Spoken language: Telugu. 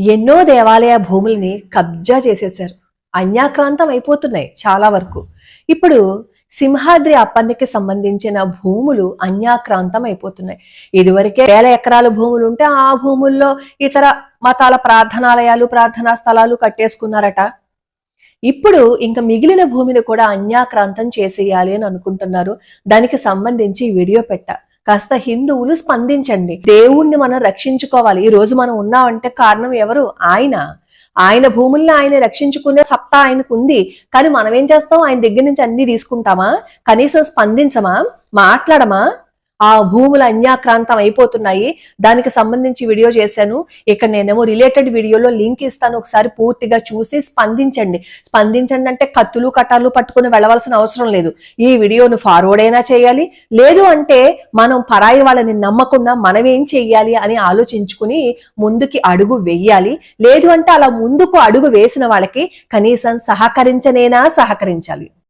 ఎన్నో దేవాలయ భూముల్ని కబ్జా చేసేశారు. అన్యాక్రాంతం అయిపోతున్నాయి చాలా వరకు. ఇప్పుడు సింహాద్రి అప్పన్నకి సంబంధించిన భూములు అన్యాక్రాంతం అయిపోతున్నాయి. ఇదివరకే వేల ఎకరాల భూములు ఉంటే ఆ భూముల్లో ఇతర మతాల ప్రార్థనాలయాలు, ప్రార్థనా స్థలాలు కట్టేసుకున్నారట. ఇప్పుడు ఇంకా మిగిలిన భూమిని కూడా అన్యాక్రాంతం చేసేయాలి అని అనుకుంటున్నారు. దానికి సంబంధించి వీడియో పెట్టా. కాస్త హిందువులు స్పందించండి. దేవుణ్ణి మనం రక్షించుకోవాలి. ఈ రోజు మనం ఉన్నామంటే కారణం ఎవరు? ఆయన భూముల్ని ఆయన రక్షించుకునే సత్తా ఆయనకు ఉంది. కానీ మనం ఏం చేస్తాం? ఆయన దగ్గర నుంచి అన్ని తీసుకుంటామా? కనీసం స్పందించమా? మాట్లాడమా? ఆ భూములు అన్యాక్రాంతం అయిపోతున్నాయి. దానికి సంబంధించి వీడియో చేశాను. ఇక్కడ నేనేమో రిలేటెడ్ వీడియోలో లింక్ ఇస్తాను, ఒకసారి పూర్తిగా చూసి స్పందించండి. అంటే కత్తులు కటార్లు పట్టుకుని వెళ్ళవలసిన అవసరం లేదు. ఈ వీడియోను ఫార్వర్డ్ అయినా చేయాలి, లేదు అంటే మనం పరాయి వాళ్ళని నమ్మకుండా మనం ఏం చెయ్యాలి అని ఆలోచించుకుని ముందుకి అడుగు వెయ్యాలి. లేదు అంటే అలా ముందుకు అడుగు వేసిన వాళ్ళకి కనీసం సహకరించాలి.